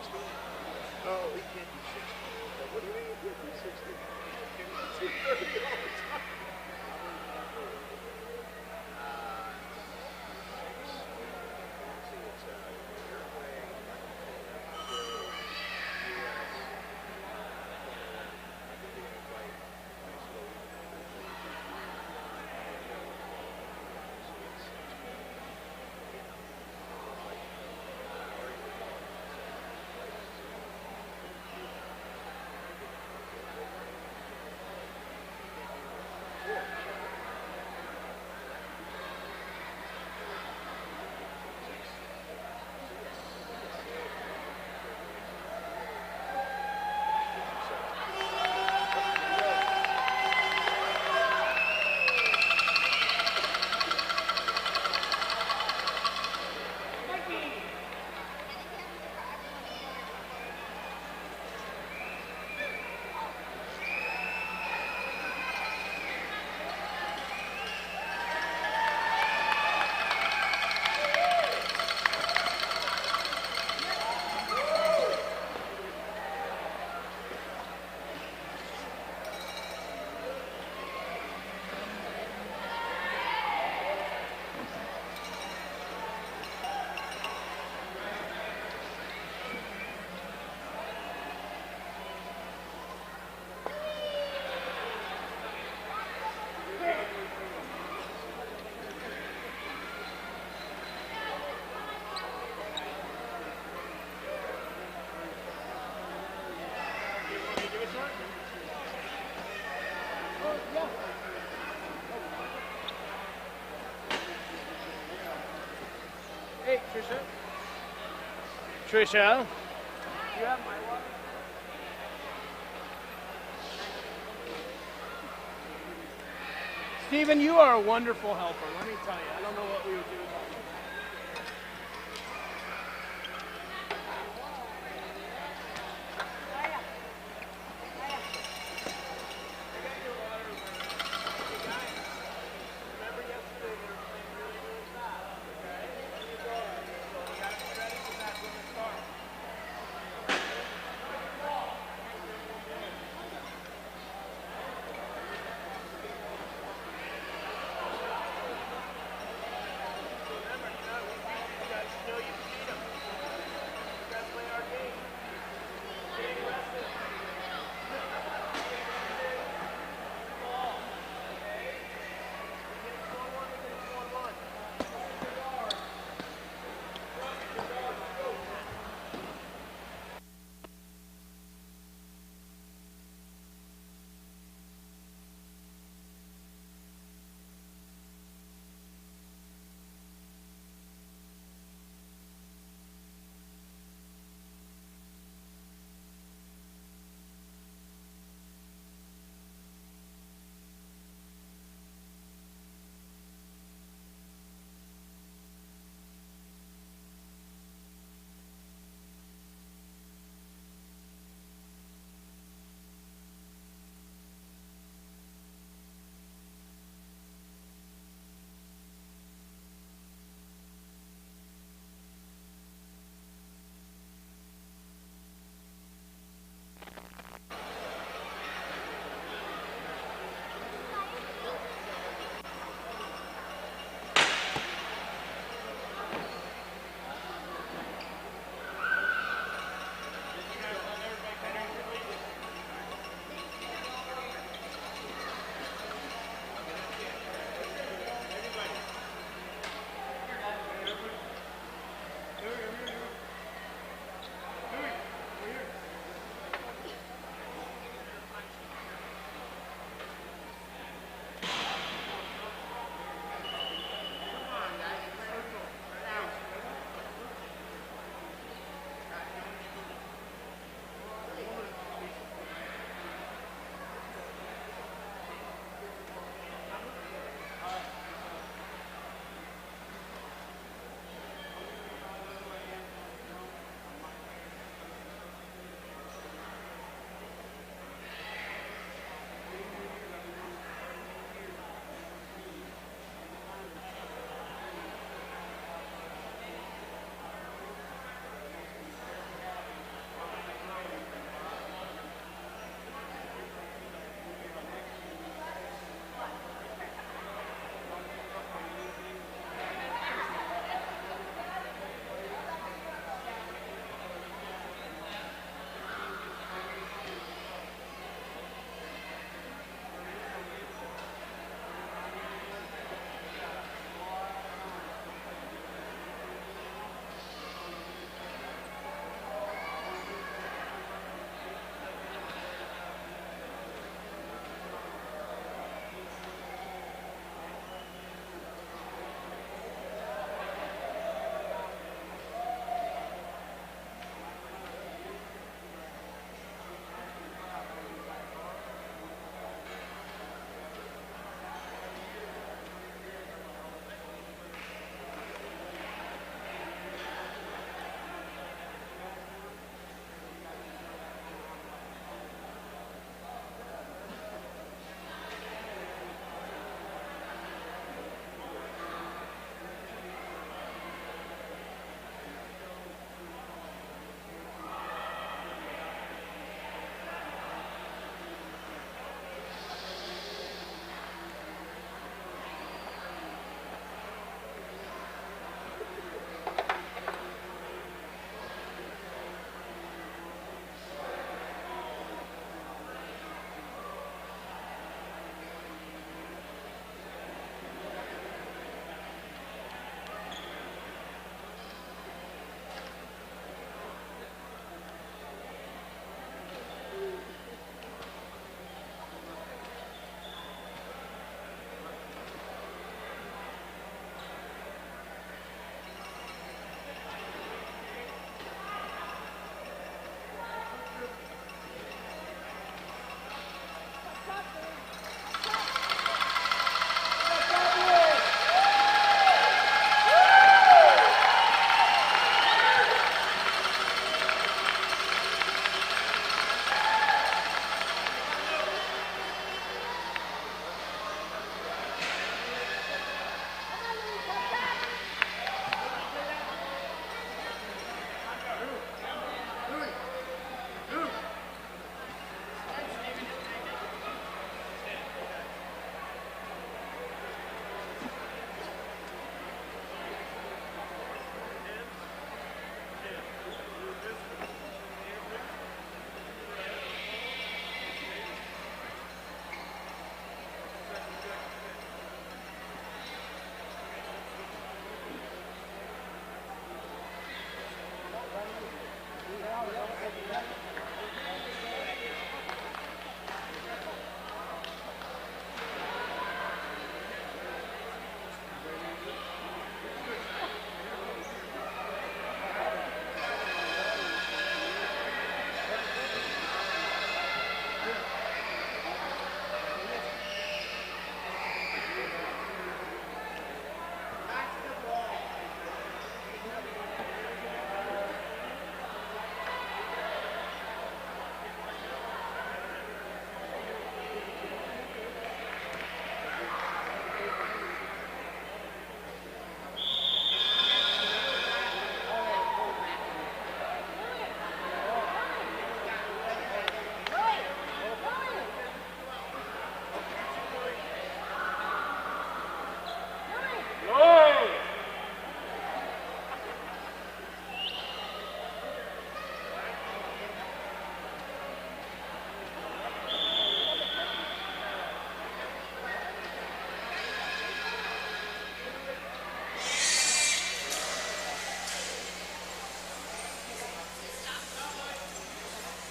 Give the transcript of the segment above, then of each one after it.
Oh, we can't do 60. What do you mean you can't do 60? Can you do 30 all the time? Hey, Trisha. Trisha. You have my water? Stephen, you are a wonderful helper. Let me tell you, I don't know what we would do without you.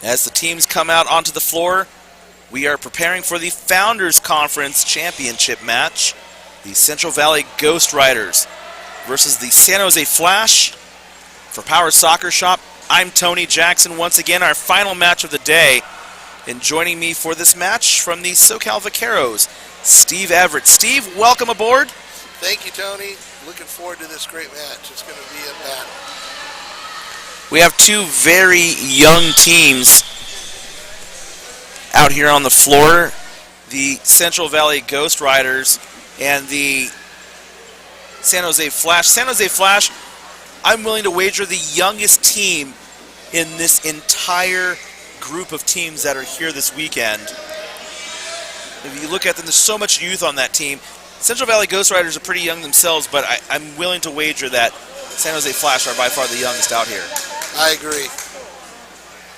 As the teams come out onto the floor, we are preparing for the Founders Conference Championship match. The Central Valley Ghost Riders versus the San Jose Flash. For Power Soccer Shop, I'm Tony Jackson. Once again, our final match of the day. And joining me for this match from the SoCal Vaqueros, Steve Everett. Steve, welcome aboard. Thank you, Tony. Looking forward to this great match. It's going to be a battle. We have two very young teams out here on the floor. The Central Valley Ghost Riders and the San Jose Flash. San Jose Flash, I'm willing to wager the youngest team in this entire group of teams that are here this weekend. If you look at them, there's so much youth on that team. Central Valley Ghost Riders are pretty young themselves, but I'm willing to wager that San Jose Flash are by far the youngest out here. I agree.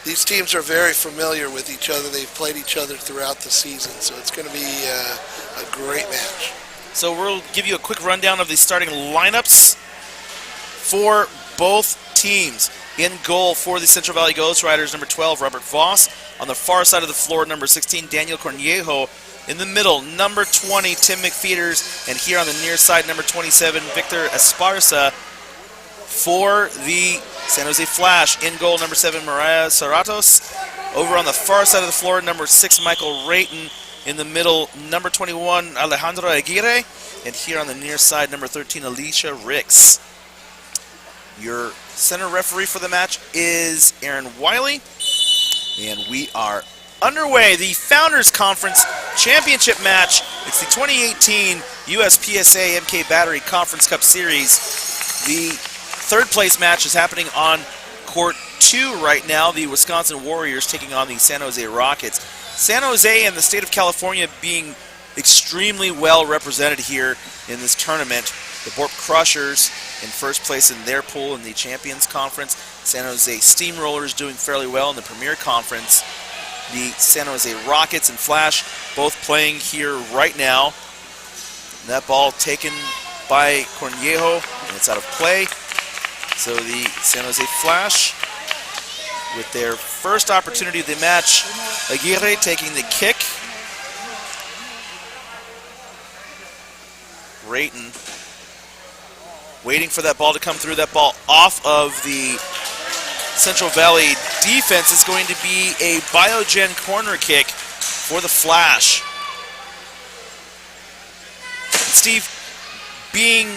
These teams are very familiar with each other. They've played each other throughout the season, so it's going to be a great match. So we'll give you a quick rundown of the starting lineups for both teams. In goal for the Central Valley Ghost Riders, number 12, Robert Voss. On the far side of the floor, number 16, Daniel Cornejo. In the middle, number 20, Tim McFeeters. And here on the near side, number 27, Victor Esparza. For the San Jose Flash, in goal, number 7, Mariah Serratos. Over on the far side of the floor, number 6, Michael Rayton. In the middle, number 21, Alejandro Aguirre. And here on the near side, number 13, Alicia Ricks. Your center referee for the match is Aaron Wiley. And we are underway. The Founders Conference Championship match. It's the 2018 USPSA MK Battery Conference Cup Series. The third place match is happening on Court 2 right now. The Wisconsin Warriors taking on the San Jose Rockets. San Jose and the state of California being extremely well represented here in this tournament. The Borp Crushers in first place in their pool in the Champions Conference. San Jose Steamrollers doing fairly well in the Premier Conference. The San Jose Rockets and Flash both playing here right now. That ball taken by Cornejo, and it's out of play. So the San Jose Flash, with their first opportunity of the match, Aguirre taking the kick. Rayton waiting for that ball to come through. That ball off of the Central Valley defense is going to be a Biogen corner kick for the Flash. Steve, being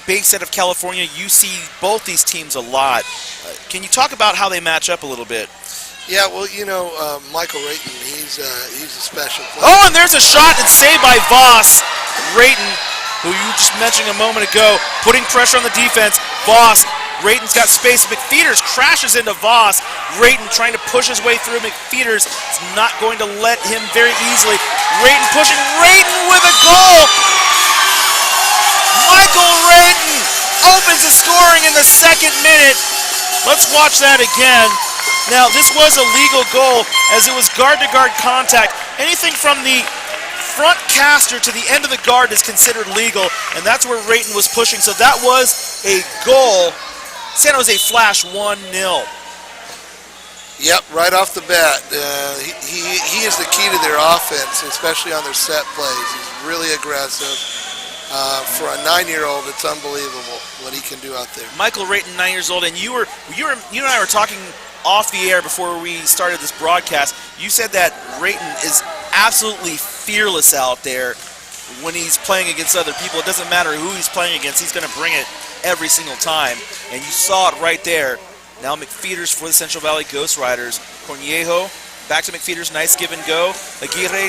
based out of California, you see both these teams a lot. Can you talk about how they match up a little bit? Yeah, well, you know, Michael Rayton, he's a special player. Oh, and there's a shot and saved by Voss. Rayton, who you just mentioned a moment ago, putting pressure on the defense. Voss, Rayton's got space. McFeeters crashes into Voss. Rayton trying to push his way through. McFeeters is not going to let him very easily. Rayton pushing. Rayton with a goal. Michael Rayton opens the scoring in the second minute. Let's watch that again. Now, this was a legal goal as it was guard-to-guard contact. Anything from the front caster to the end of the guard is considered legal, and that's where Rayton was pushing. So that was a goal. San Jose Flash 1-0. Yep, right off the bat. He is the key to their offense, especially on their set plays. He's really aggressive. For a 9-year-old, it's unbelievable what he can do out there. Michael Rayton, 9 years old, and you and I were talking off the air before we started this broadcast. You said that Rayton is absolutely fearless out there when he's playing against other people. It doesn't matter who he's playing against, he's going to bring it every single time, and you saw it right there. Now McFeeters for the Central Valley Ghost Riders. Cornejo, back to McFeeters, nice give and go. Aguirre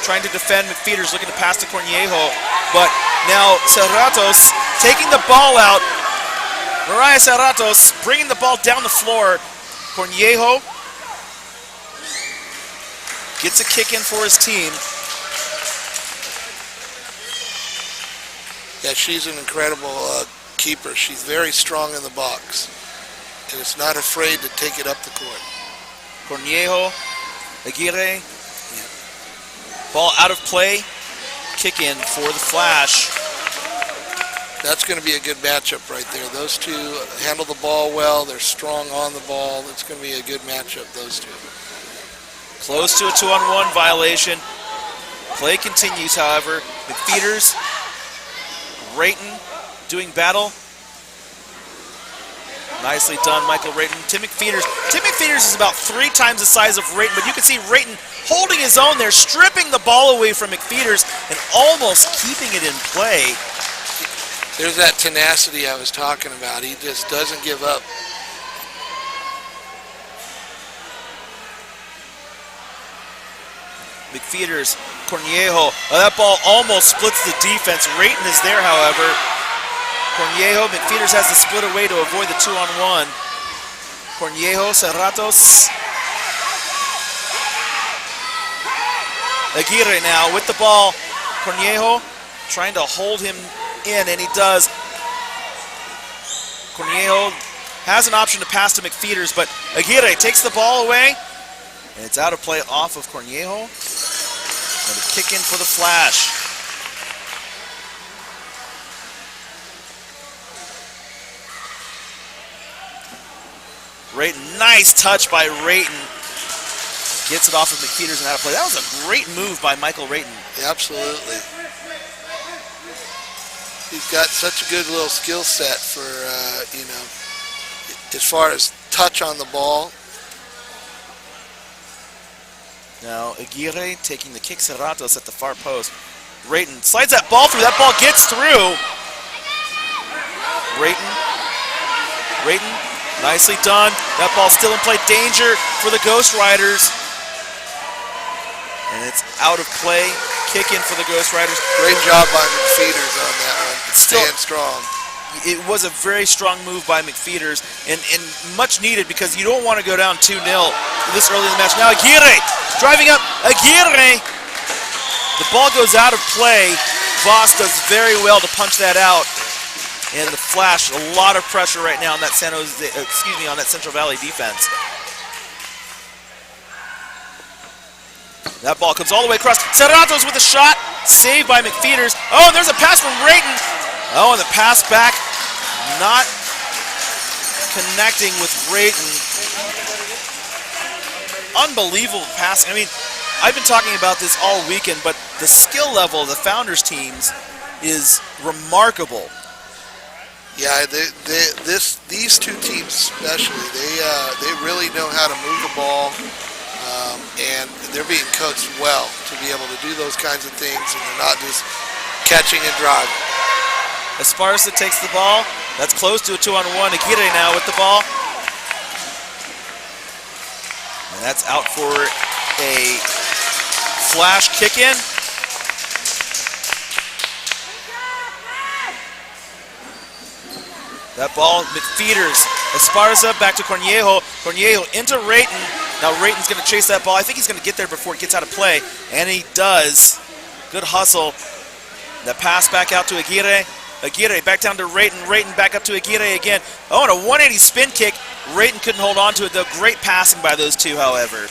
trying to defend. McFeeters looking to pass to Cornejo, but now Serratos taking the ball out. Mariah Serratos bringing the ball down the floor. Cornejo gets a kick in for his team. Yeah, she's an incredible keeper. She's very strong in the box and is not afraid to take it up the court. Cornejo, Aguirre, ball out of play, kick in for the Flash. That's going to be a good matchup right there. Those two handle the ball well. They're strong on the ball. It's going to be a good matchup, those two. Close to a 2-on-1 violation. Play continues, however. McFeeters, Rayton doing battle. Nicely done, Michael Rayton. Tim McFeeters is about 3 times the size of Rayton, but you can see Rayton holding his own there, stripping the ball away from McFeeters and almost keeping it in play. There's that tenacity I was talking about. He just doesn't give up. McFeeters, Cornejo. That ball almost splits the defense. Rayton is there, however. Cornejo, McFeeters has to split away to avoid the 2-on-1. Cornejo, Serratos. Aguirre now with the ball. Cornejo trying to hold him in, and he does. Cornejo has an option to pass to McFeeters, but Aguirre takes the ball away, and it's out of play off of Cornejo. And a kick in for the Flash. Rayton, nice touch by Rayton. Gets it off of McFeeters and out of play. That was a great move by Michael Rayton. Yeah, absolutely. He's got such a good little skill set for, as far as touch on the ball. Now Aguirre taking the kick, Serratos at the far post. Rayton slides that ball through. That ball gets through. Rayton, nicely done. That ball still in play. Danger for the Ghost Riders. And it's out of play. Kick in for the Ghost Riders. Great job by McFeeters on that one. Stand strong. It was a very strong move by McFeeters and much needed because you don't want to go down 2-0 this early in the match. Now Aguirre driving up. Aguirre. The ball goes out of play. Voss does very well to punch that out. And the Flash, a lot of pressure right now on that on that Central Valley defense. That ball comes all the way across. Serratos with a shot. Saved by McFeeters. Oh, and there's a pass from Rayton. Oh, and the pass back not connecting with Rayton. Unbelievable passing. I mean, I've been talking about this all weekend, but the skill level of the Founders teams is remarkable. Yeah, these two teams especially, they really know how to move the ball, and they're being coached well to be able to do those kinds of things, and they're not just catching and driving. Esparza takes the ball. That's close to a 2-on-1. Aguirre now with the ball. And that's out for a Flash kick-in. That ball, McFeeters. Esparza back to Cornejo. Cornejo into Rayton. Now Rayton's going to chase that ball. I think he's going to get there before it gets out of play. And he does. Good hustle. That pass back out to Aguirre. Aguirre back down to Rayton. Rayton back up to Aguirre again. Oh, and a 180 spin kick. Rayton couldn't hold on to it, though. Great passing by those two, however.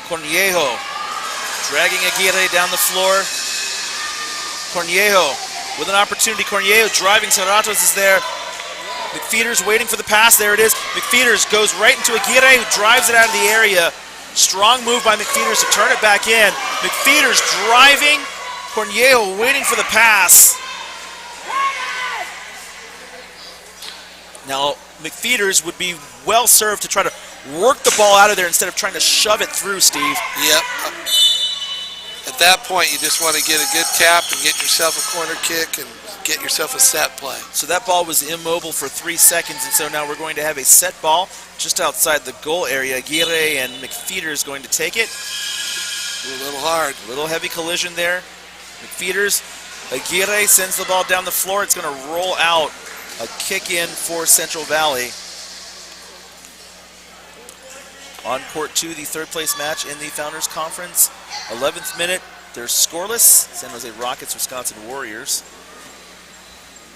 Cornejo dragging Aguirre down the floor. Cornejo with an opportunity. Cornejo driving. Serratos is there. McFeeters waiting for the pass. There it is. McFeeters goes right into Aguirre, who drives it out of the area. Strong move by McFeeters to turn it back in. McFeeters driving. Cornejo waiting for the pass. Now, McFeeters would be well served to try to work the ball out of there instead of trying to shove it through, Steve. Yep. At that point, you just want to get a good tap and get yourself a corner kick and get yourself a set play. So that ball was immobile for 3 seconds, and so now we're going to have a set ball just outside the goal area. Aguirre and McFeeters going to take it. A little hard. A little heavy collision there. McFeeters, Aguirre sends the ball down the floor. It's going to roll out. A kick in for Central Valley. On court 2, the third place match in the Founders Conference. 11th minute, they're scoreless. San Jose Rockets, Wisconsin Warriors.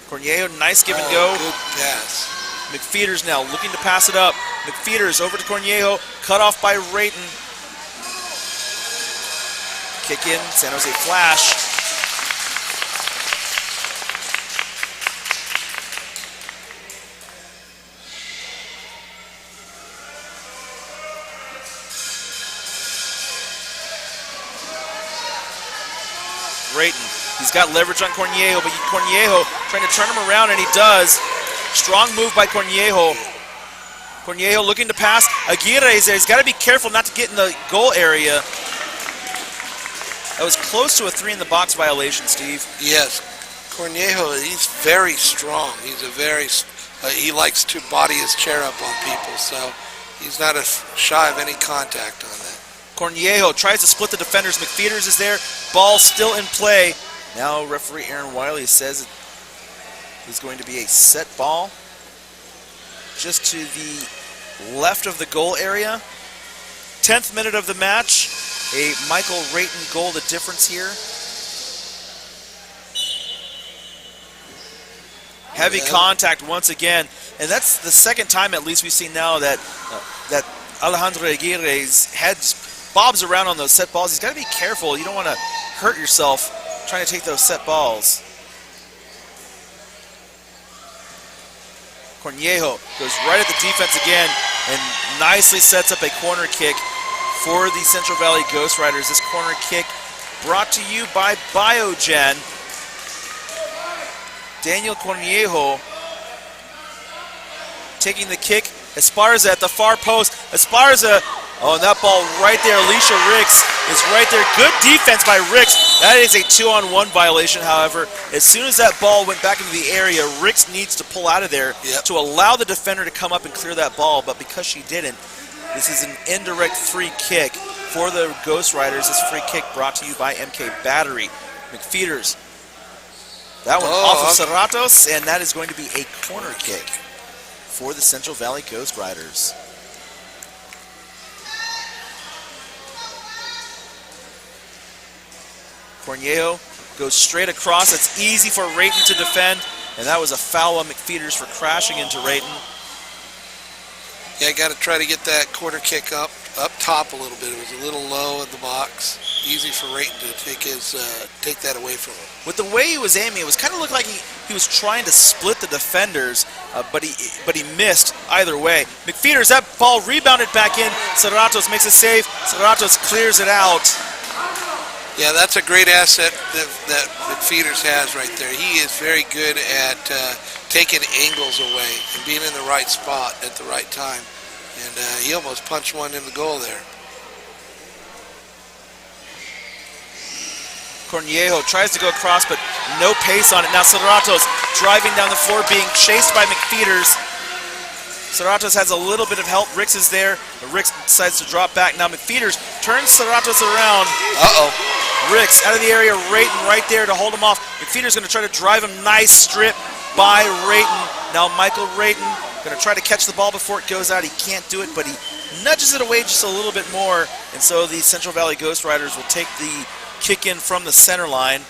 Cornejo, nice give and go. Good pass. McFeeters now looking to pass it up. McFeeters over to Cornejo, cut off by Rayton. Kick in, San Jose Flash. Rayton. He's got leverage on Cornejo, but Cornejo trying to turn him around, and he does. Strong move by Cornejo. Cornejo looking to pass. Aguirre is there. He's got to be careful not to get in the goal area. That was close to a 3-in-the-box violation, Steve. Yes. Cornejo, he's very strong. He's a very, he likes to body his chair up on people, so he's not shy of any contact on that. Cornejo tries to split the defenders. McFeeters is there. Ball still in play. Now referee Aaron Wiley says it is going to be a set ball just to the left of the goal area. 10th minute of the match. A Michael Rayton goal, the difference here. Heavy contact once again, and that's the second time at least we've seen now that that Alejandro Aguirre's head bobs around on those set balls. He's got to be careful. You don't want to hurt yourself trying to take those set balls. Cornejo goes right at the defense again and nicely sets up a corner kick for the Central Valley Ghost Riders. This corner kick brought to you by Biogen. Daniel Cornejo taking the kick. Esparza at the far post. Esparza, oh, and that ball right there. Alicia Ricks is right there. Good defense by Ricks. That is a 2-on-1 violation, however. As soon as that ball went back into the area, Ricks needs to pull out of there to allow the defender to come up and clear that ball, but because she didn't, this is an indirect free kick for the Ghost Riders. This free kick brought to you by MK Battery. McFeeters. That one off of Serratos, and that is going to be a corner kick for the Central Valley Ghost Riders. Cornejo goes straight across. It's easy for Rayton to defend, and that was a foul on McFeeters for crashing into Rayton. Yeah, got to try to get that corner kick up top a little bit. It was a little low in the box. Easy for Rayton to take that away from him. With the way he was aiming, it was kind of looked like he was trying to split the defenders, but he missed either way. McFeeters, that ball rebounded back in. Serratos makes a save. Serratos clears it out. Yeah, that's a great asset that McFeeters has right there. He is very good at taking angles away and being in the right spot at the right time. And he almost punched one in the goal there. Cornejo tries to go across, but no pace on it. Now Serratos driving down the floor, being chased by McFeeters. Serratos has a little bit of help. Ricks is there. Ricks decides to drop back. Now McFeeters turns Serratos around. Ricks out of the area. Rayton right there to hold him off. McFeeters going to try to drive him. Nice strip by Rayton. Now Michael Rayton going to try to catch the ball before it goes out. He can't do it, but he nudges it away just a little bit more. And so the Central Valley Ghost Riders will take the kick in from the center line.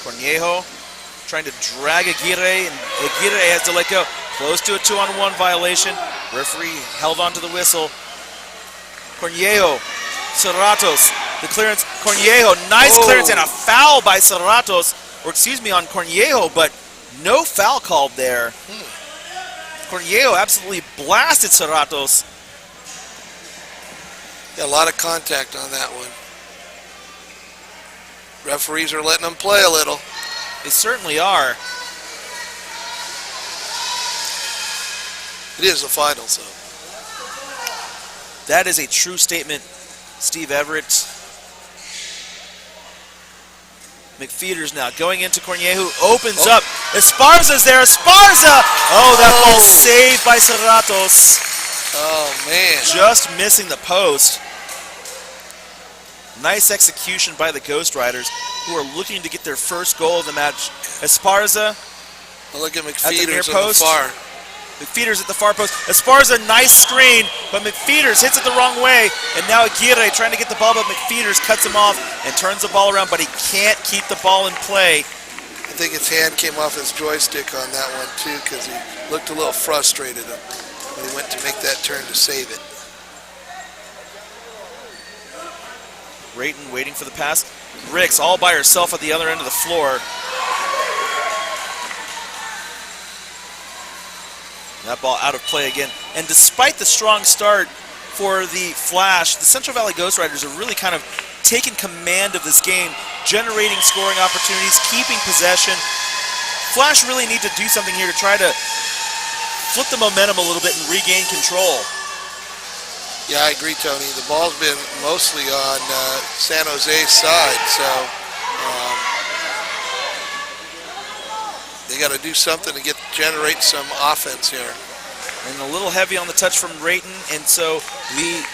Cornejo trying to drag Aguirre, and Aguirre has to let go. Close to a 2-on-1 violation. Referee held on to the whistle. Cornejo, Serratos, the clearance. Cornejo, nice clearance, and a foul by Serratos, or excuse me, on Cornejo, but no foul called there. Cornejo absolutely blasted Serratos. Yeah, a lot of contact on that one. Referees are letting them play a little. They certainly are. It is the final, so. That is a true statement, Steve Everett. McFeeters now going into Cornejo, opens up. Esparza's there. Esparza! Oh, that ball saved by Serratos. Oh, man. Just missing the post. Nice execution by the Ghost Riders, who are looking to get their first goal of the match. Esparza. Well, look at at the McFeeters near on the post. far. McFeeters at the far post. Esparza, nice screen, but McFeeters hits it the wrong way. And now Aguirre trying to get the ball, but McFeeters cuts him off and turns the ball around, but he can't keep the ball in play. I think his hand came off his joystick on that one, too, because he looked a little frustrated when he went to make that turn to save it. Rayton waiting for the pass. Ricks all by herself at the other end of the floor. That ball out of play again. And despite the strong start for the Flash, the Central Valley Ghost Riders have really kind of taken command of this game, generating scoring opportunities, keeping possession. Flash really need to do something here to try to flip the momentum a little bit and regain control. Yeah, I agree, Tony. The ball's been mostly on San Jose's side, so they got to do something to generate some offense here. And a little heavy on the touch from Rayton, and so the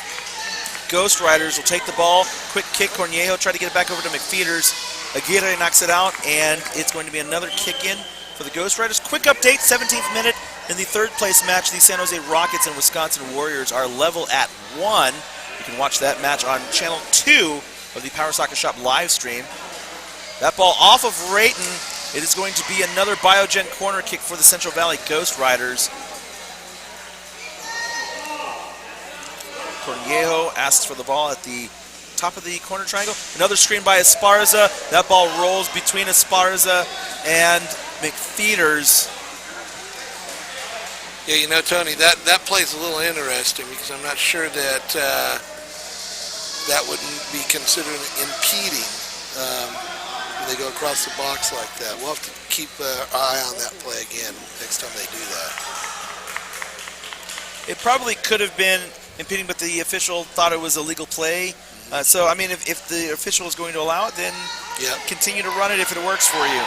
Ghost Riders will take the ball. Quick kick, Cornejo try to get it back over to McFeeters. Aguirre knocks it out, and it's going to be another kick in for the Ghost Riders. Quick update, 17th minute in the third place match. The San Jose Rockets and Wisconsin Warriors are level at 1. You can watch that match on channel 2 of the Power Soccer Shop live stream. That ball off of Rayton. It is going to be another Biogen corner kick for the Central Valley Ghost Riders. Cornejo asks for the ball at the top of the corner triangle. Another screen by Esparza. That ball rolls between Esparza and McFeeters. Yeah, you know, Tony, that play's a little interesting because I'm not sure that that wouldn't be considered impeding when they go across the box like that. We'll have to keep our eye on that play again next time they do that. It probably could have been impeding, but the official thought it was a legal play. So, I mean, if the official is going to allow it, then continue to run it if it works for you.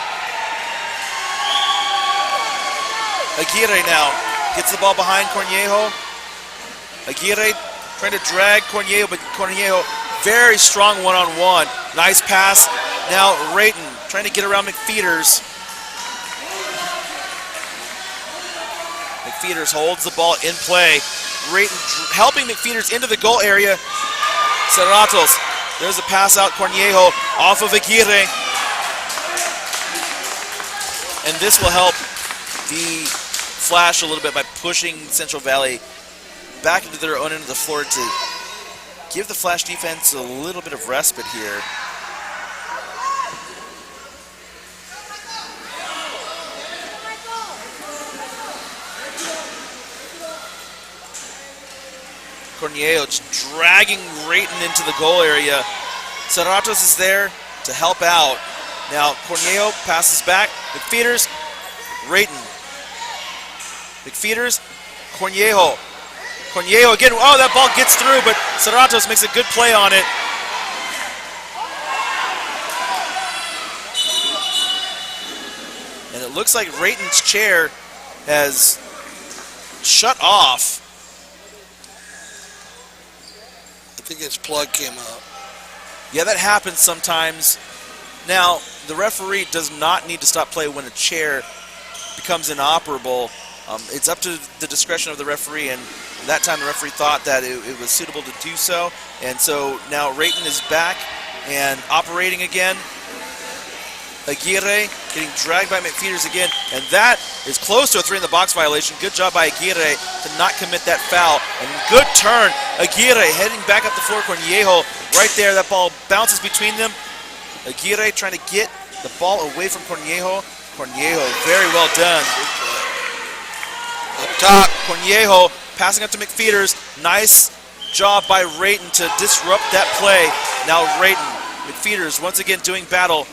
Aguirre now gets the ball behind Cornejo. Aguirre trying to drag Cornejo, but Cornejo very strong one-on-one. Nice pass. Now Rayton trying to get around McFeeters. McFeeters holds the ball in play. Rayton helping McFeeters into the goal area. Serratos, there's a pass out. Cornejo off of Aguirre. And this will help the Flash a little bit by pushing Central Valley back into their own end of the floor to give the Flash defense a little bit of respite here. Cornejo just dragging Rayton into the goal area. Serratos is there to help out. Now Cornejo passes back. McFeeters, Rayton. McFeeters, Cornejo. Cornejo again. Oh, that ball gets through, but Serratos makes a good play on it. And it looks like Rayton's chair has shut off. I think its plug came out. Yeah, that happens sometimes. Now, the referee does not need to stop play when a chair becomes inoperable. It's up to the discretion of the referee, and that time the referee thought that it was suitable to do so. And so now Rayton is back and operating again. Aguirre getting dragged by McFeeters again, and that is close to a 3-in-the-box violation. Good job by Aguirre to not commit that foul, and good turn. Aguirre heading back up the floor. Cornejo right there. That ball bounces between them. Aguirre trying to get the ball away from Cornejo. Cornejo, very well done. Up top. Cornejo passing up to McFeeters. Nice job by Rayton to disrupt that play. Now Rayton, McFeeters once again doing battle.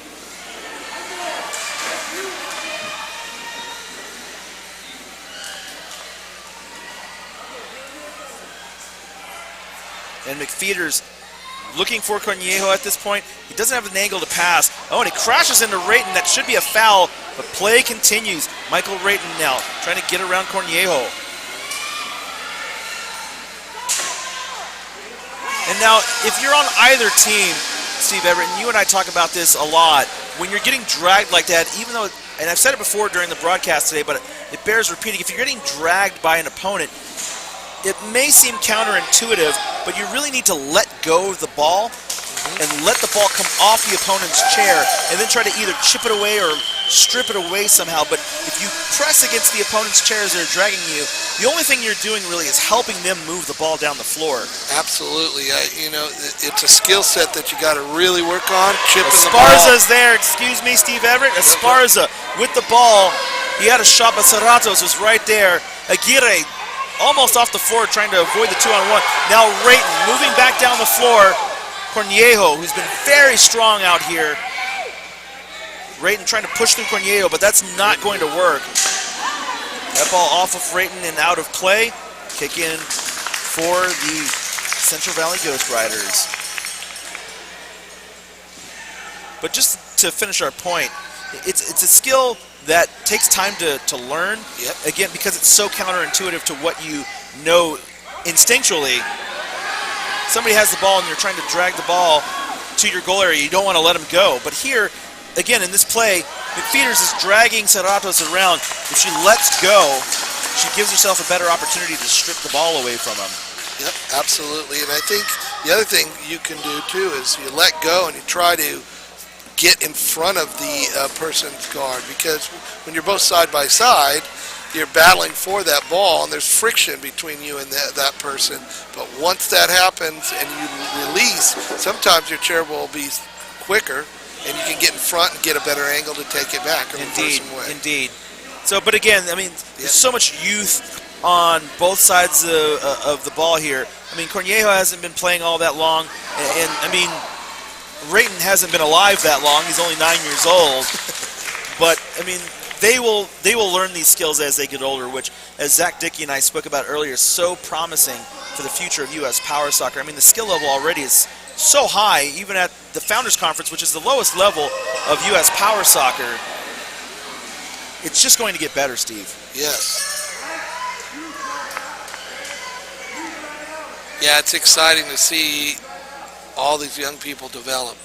And McFeeters looking for Cornejo at this point. He doesn't have an angle to pass. Oh, and he crashes into Rayton. That should be a foul, but play continues. Michael Rayton now trying to get around Cornejo. And now, if you're on either team, Steve Everett, and you and I talk about this a lot, when you're getting dragged like that, even though, and I've said it before during the broadcast today, but it bears repeating, if you're getting dragged by an opponent, it may seem counterintuitive, but you really need to let go of the ball and let the ball come off the opponent's chair and then try to either chip it away or strip it away somehow. But if you press against the opponent's chair as they're dragging you, the only thing you're doing really is helping them move the ball down the floor. Absolutely. You know, it's a skill set that you got to really work on. Chipping the ball. Esparza's there. Excuse me, Steve Everett. Esparza with the ball. He had a shot, but Serratos was right there. Aguirre almost off the floor trying to avoid the 2-on-1. Now Rayton moving back down the floor. Cornejo, who's been very strong out here. Rayton trying to push through Cornejo, but that's not going to work. That ball off of Rayton and out of play. Kick in for the Central Valley Ghost Riders. But just to finish our point, it's a skill that takes time to learn. Yep. Again, because it's so counterintuitive to what you know instinctually. Somebody has the ball and you're trying to drag the ball to your goal area. You don't want to let him go. But here, again, in this play, McPheeters is dragging Serratos around. If she lets go, she gives herself a better opportunity to strip the ball away from him. Yep, absolutely. And I think the other thing you can do, too, is you let go and you try to get in front of the person's guard, because when you're both side by side, you're battling for that ball, and there's friction between you and that person. But once that happens and you release, sometimes your chair will be quicker, and you can get in front and get a better angle to take it back in the person way. Indeed. So, but again, I mean, there's so much youth on both sides of the ball here. I mean, Cornejo hasn't been playing all that long, and I mean, Rayton hasn't been alive that long. He's only 9 years old. But, I mean, they will learn these skills as they get older, which, as Zach Dickey and I spoke about earlier, is so promising for the future of U.S. Power Soccer. I mean, the skill level already is so high, even at the Founders Conference, which is the lowest level of U.S. Power Soccer. It's just going to get better, Steve. Yes. Yeah, it's exciting to see all these young people develop.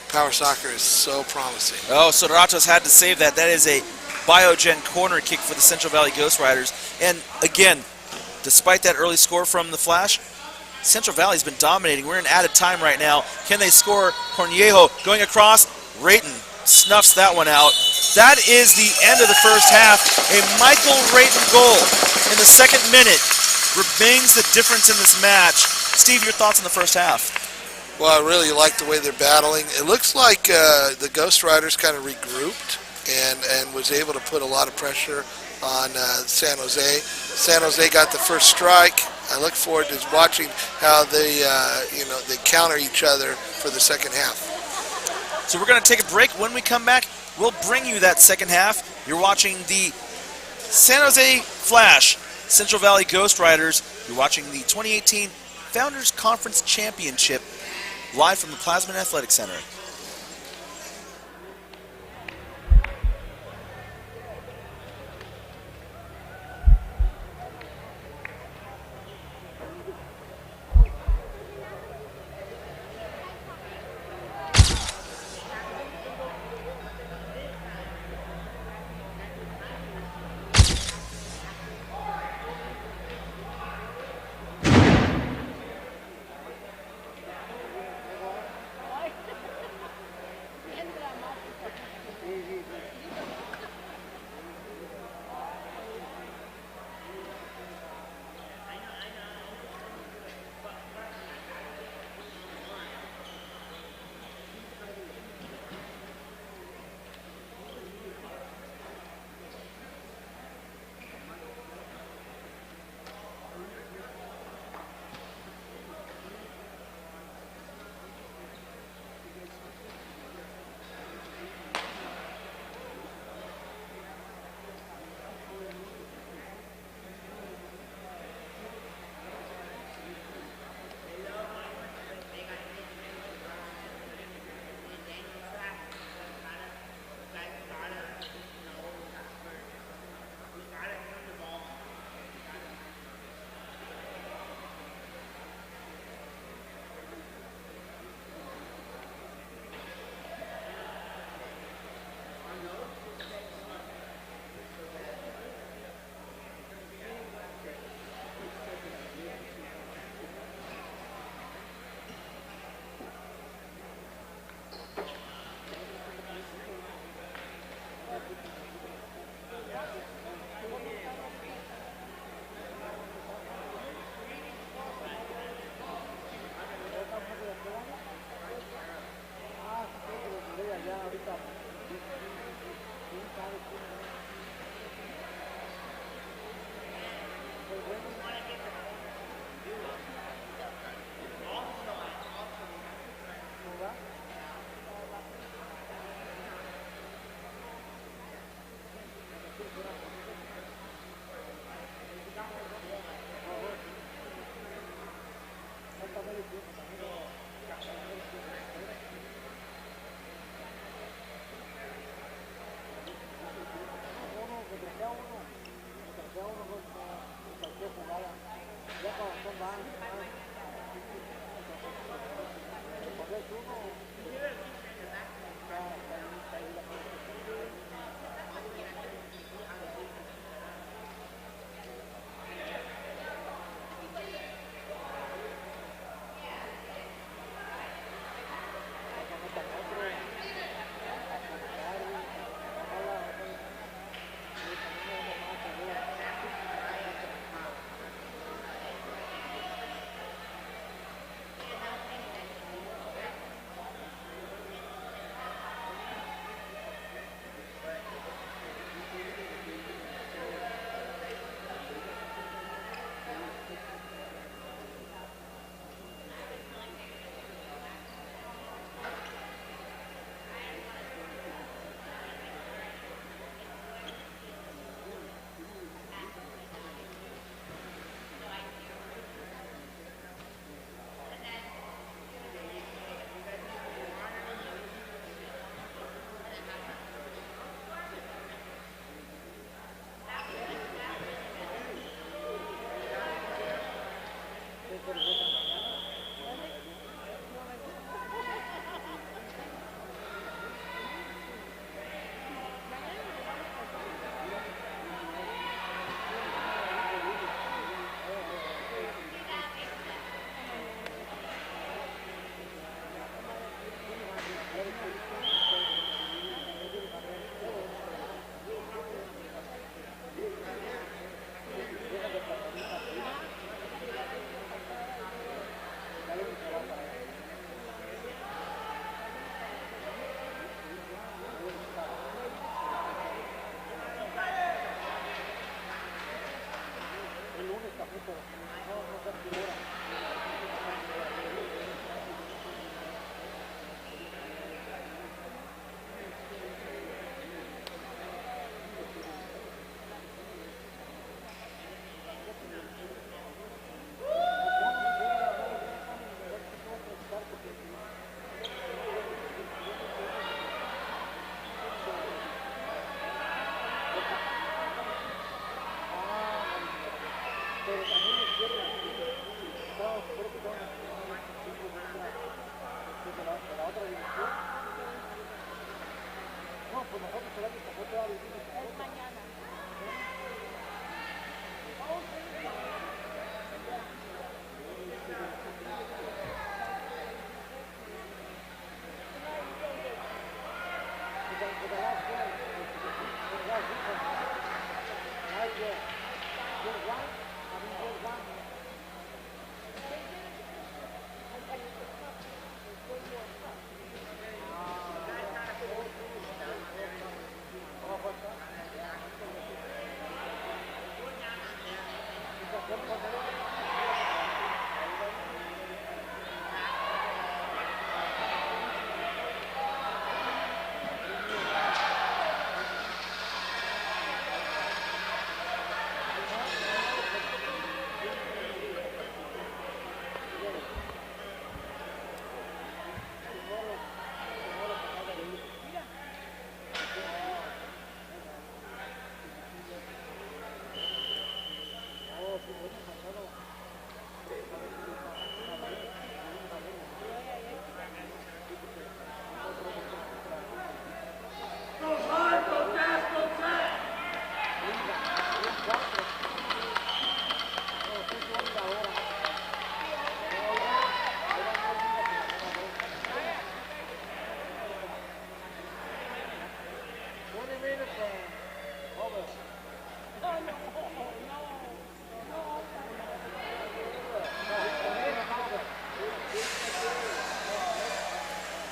Power soccer is so promising. Oh, Serratos had to save that. That is a Biogen corner kick for the Central Valley Ghost Riders. And again, despite that early score from the Flash, Central Valley's been dominating. We're in added time right now. Can they score? Cornejo going across. Rayton snuffs that one out. That is the end of the first half. A Michael Rayton goal in the second minute remains the difference in this match. Steve, your thoughts on the first half? Well, I really like the way they're battling. It looks like the Ghost Riders kind of regrouped and was able to put a lot of pressure on San Jose. San Jose got the first strike. I look forward to watching how they counter each other for the second half. So we're going to take a break. When we come back, we'll bring you that second half. You're watching the San Jose Flash, Central Valley Ghost Riders. You're watching the 2018 Founders Conference Championship live from the Plasman Athletic Center.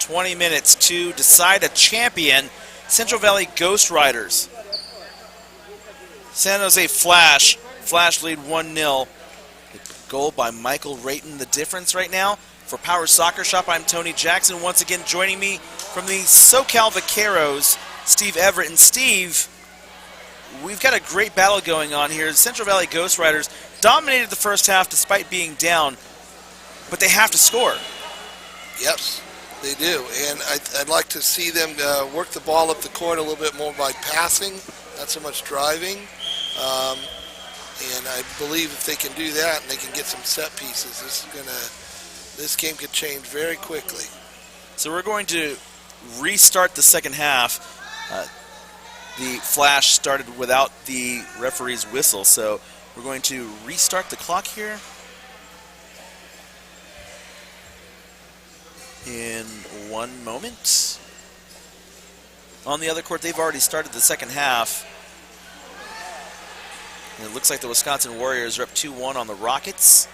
20 minutes to decide a champion. Central Valley Ghost Riders. San Jose Flash. Flash lead 1-0. Goal by Michael Rayton. The difference right now for Power Soccer Shop. I'm Tony Jackson. Once again joining me from the SoCal Vaqueros, Steve Everett. And Steve, we've got a great battle going on here. The Central Valley Ghost Riders dominated the first half despite being down, but they have to score. Yes, they do. And I'd like to see them work the ball up the court a little bit more by passing, not so much driving. And I believe if they can do that and they can get some set pieces, this game could change very quickly. So we're going to restart the second half. The Flash started without the referee's whistle, so we're going to restart the clock here in 1 moment. On the other court, they've already started the second half. And it looks like the Wisconsin Warriors are up 2-1 on the Rockets.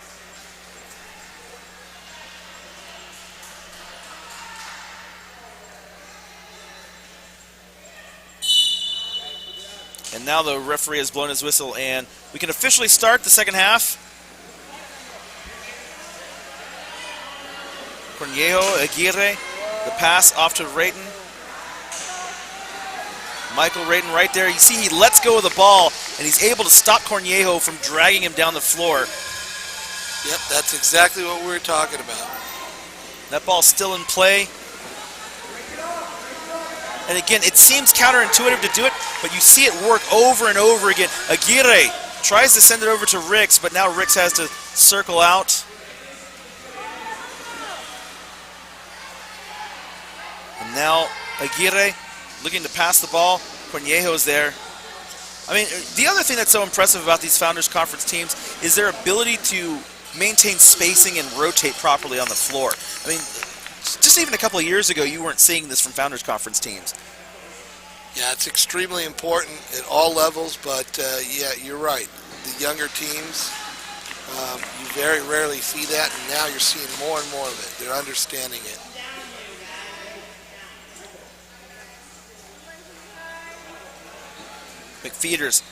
And now the referee has blown his whistle, and we can officially start the second half. Cornejo Aguirre, the pass off to Rayton. Michael Rayton right there. You see he lets go of the ball, and he's able to stop Cornejo from dragging him down the floor. Yep, that's exactly what we were talking about. That ball's still in play. And again, it seems counterintuitive to do it, but you see it work over and over again. Aguirre tries to send it over to Ricks, but now Ricks has to circle out. And now Aguirre looking to pass the ball. Cornejo's there. I mean, the other thing that's so impressive about these Founders Conference teams is their ability to maintain spacing and rotate properly on the floor. I mean, just even a couple of years ago, you weren't seeing this from Founders Conference teams. Yeah, it's extremely important at all levels, but yeah, you're right. The younger teams, you very rarely see that, and now you're seeing more and more of it. They're understanding it. McFeeters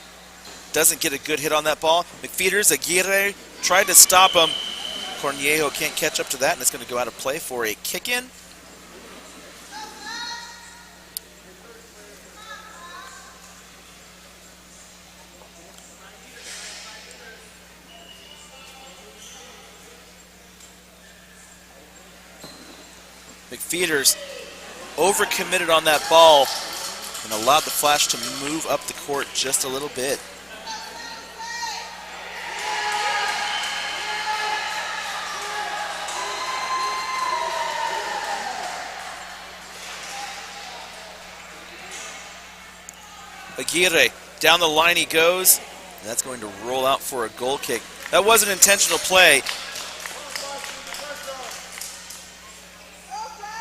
doesn't get a good hit on that ball. McFeeters, Aguirre tried to stop him. Cornejo can't catch up to that, and it's going to go out of play for a kick-in. McFeeters overcommitted on that ball and allowed the Flash to move up the court just a little bit. Aguirre, down the line he goes, and that's going to roll out for a goal kick. That was an intentional play.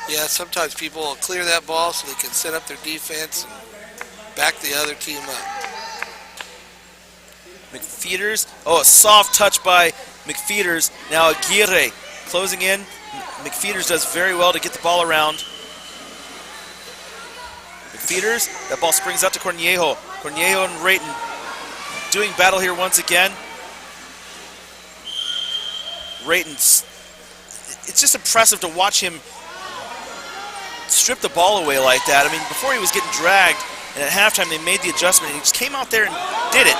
Yeah, sometimes people will clear that ball so they can set up their defense and back the other team up. McFeeters, a soft touch by McFeeters. Now Aguirre closing in. McFeeters does very well to get the ball around. McFeeters, that ball springs out to Cornejo. Cornejo and Rayton doing battle here once again. Rayton's, it's just impressive to watch him strip the ball away like that. I mean, before he was getting dragged, and at halftime they made the adjustment, and he just came out there and did it.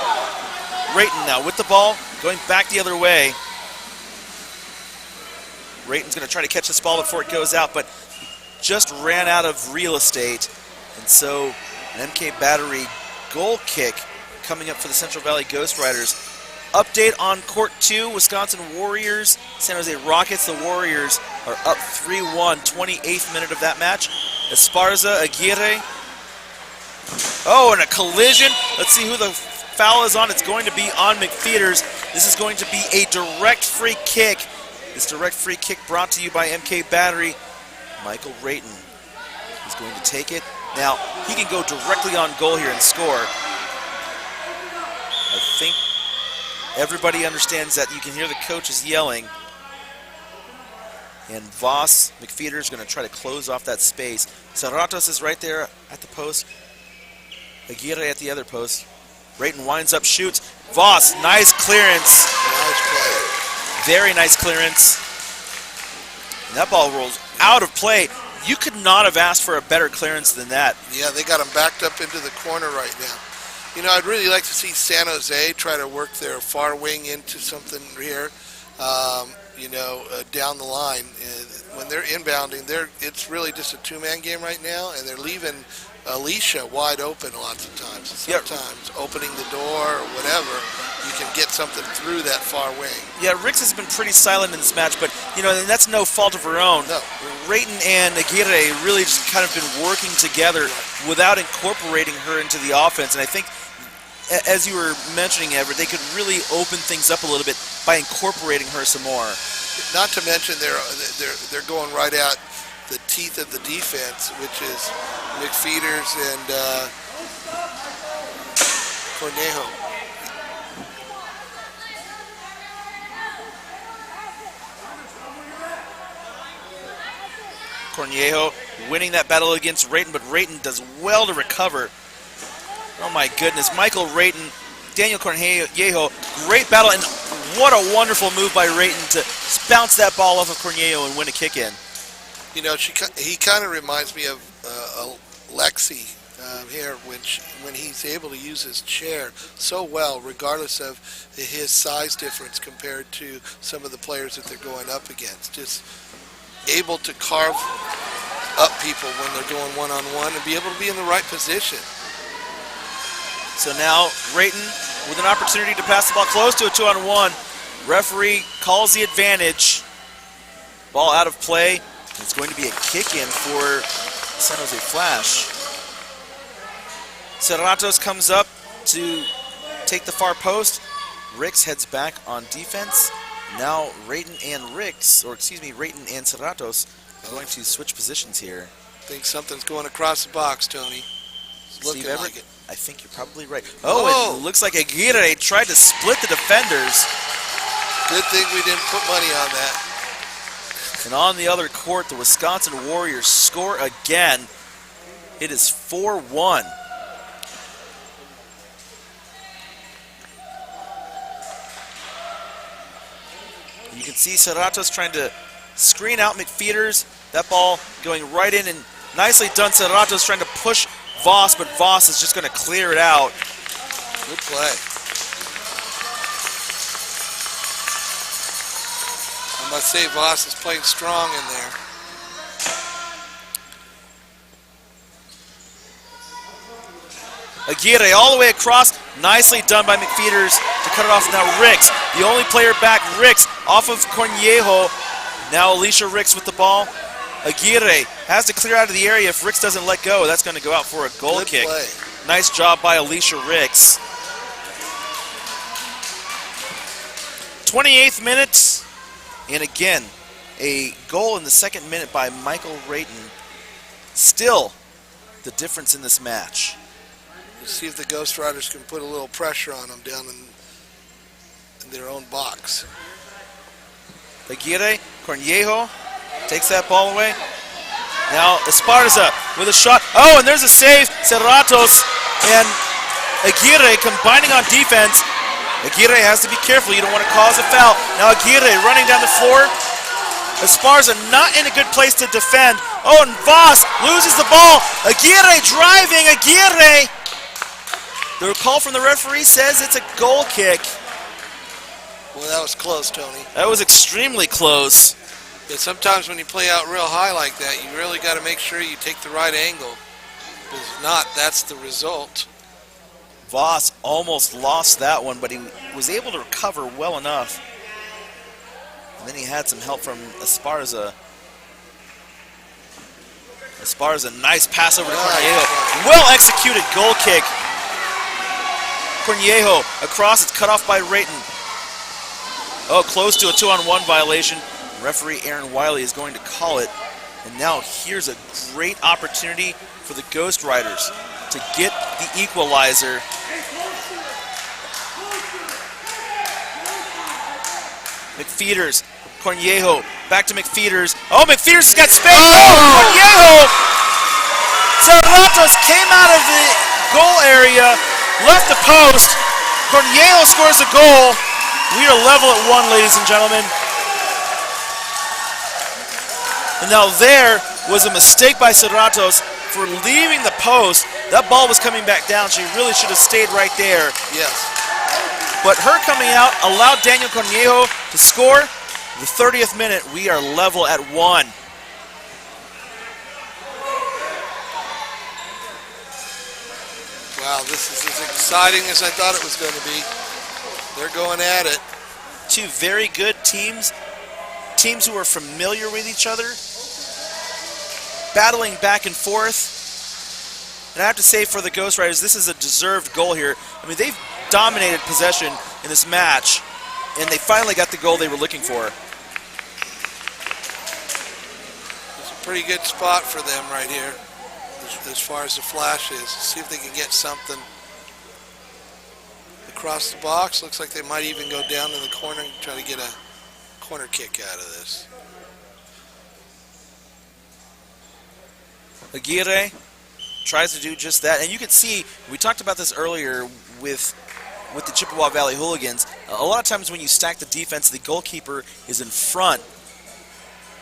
Rayton now with the ball, going back the other way. Rayton's going to try to catch this ball before it goes out, but just ran out of real estate. And so an MK Battery goal kick coming up for the Central Valley Ghost Riders. Update on Court 2, Wisconsin Warriors, San Jose Rockets. The Warriors are up 3-1, 28th minute of that match. Esparza, Aguirre. Oh, and a collision. Let's see who the foul is on. It's going to be on McFeeters. This is going to be a direct free kick. This direct free kick brought to you by MK Battery. Michael Rayton is going to take it. Now, he can go directly on goal here and score. I think everybody understands that. You can hear the coaches yelling. And Voss, McFeeters, is going to try to close off that space. Serratos is right there at the post. Aguirre at the other post. Rayton winds up, shoots. Voss, nice clearance. Nice play. Very nice clearance. And that ball rolls out of play. You could not have asked for a better clearance than that. Yeah, they got him backed up into the corner right now. You know, I'd really like to see San Jose try to work their far wing into something here, down the line. When they're inbounding, it's really just a two-man game right now, and they're leaving Alicia wide open lots of times. Sometimes opening the door or whatever, you can get something through that far wing. Yeah, Rix has been pretty silent in this match, but, and that's no fault of her own. No. Rayton and Aguirre really just kind of been working together without incorporating her into the offense, and I think, as you were mentioning, Everett, they could really open things up a little bit by incorporating her some more. Not to mention they're going right at the teeth of the defense, which is McFeeters and Cornejo. Cornejo winning that battle against Rayton, but Rayton does well to recover. Oh my goodness, Michael Rayton, Daniel Cornejo, great battle, and what a wonderful move by Rayton to bounce that ball off of Cornejo and win a kick in. He kind of reminds me of Lexi here when he's able to use his chair so well, regardless of his size difference compared to some of the players that they're going up against. Just able to carve up people when they're going one-on-one and be able to be in the right position. So now Rayton with an opportunity to pass the ball close to a 2-on-1. Referee calls the advantage. Ball out of play. It's going to be a kick-in for San Jose Flash. Serratos comes up to take the far post. Rix heads back on defense. Now Rayton and Serratos are going to switch positions here. I think something's going across the box, Tony. It's looking like it. I think you're probably right. Oh, it looks like Aguirre tried to split the defenders. Good thing we didn't put money on that. And on the other court, the Wisconsin Warriors score again. It is 4-1. You can see Serratos trying to screen out McFeeters. That ball going right in, and nicely done. Serratos trying to push Voss, but Voss is just going to clear it out. Good play. I must say Voss is playing strong in there. Aguirre all the way across. Nicely done by McFeeters to cut it off. Now Ricks, the only player back. Ricks off of Cornejo. Now Alicia Ricks with the ball. Aguirre has to clear out of the area. If Ricks doesn't let go, that's going to go out for a goal Good kick. Play. Nice job by Alicia Ricks. 28th minute. And again, a goal in the second minute by Michael Rayton. Still the difference in this match. Let's see if the Ghost Riders can put a little pressure on them down in their own box. Aguirre, Cornejo takes that ball away. Now Esparza with a shot. Oh, and there's a save. Serratos and Aguirre combining on defense. Aguirre has to be careful. You don't want to cause a foul. Now Aguirre running down the floor. Esparza not in a good place to defend. Oh, and Voss loses the ball. Aguirre driving. Aguirre. The call from the referee says it's a goal kick. Well, that was close, Tony. That was extremely close. But sometimes when you play out real high like that, you really got to make sure you take the right angle. Because if not, that's the result. Voss almost lost that one, but he was able to recover well enough. And then he had some help from Esparza. Esparza, nice pass over to Cornejo. Well executed goal kick. Cornejo across, it's cut off by Rayton. Oh, close to a 2-on-1 violation. Referee Aaron Wiley is going to call it. And now here's a great opportunity for the Ghost Riders to get the equalizer. McFeeters, Cornejo, back to McFeeters. Oh, McFeeters has got space. Oh, Cornejo! Serratos came out of the goal area, left the post. Cornejo scores a goal. We are level at 1, ladies and gentlemen. And now there was a mistake by Serratos for leaving the post. That ball was coming back down. She really should have stayed right there. Yes. But her coming out allowed Daniel Cornejo to score. The 30th minute, we are level at 1. Wow, this is as exciting as I thought it was going to be. They're going at it. Two very good teams. Teams who are familiar with each other. Battling back and forth. And I have to say for the Ghost Riders, this is a deserved goal here. I mean, they've dominated possession in this match, and they finally got the goal they were looking for. It's a pretty good spot for them right here, as far as the flash is. See if they can get something across the box. Looks like they might even go down to the corner and try to get a corner kick out of this. Aguirre tries to do just that, and you can see, we talked about this earlier with the Chippewa Valley Hooligans. A lot of times when you stack the defense, the goalkeeper is in front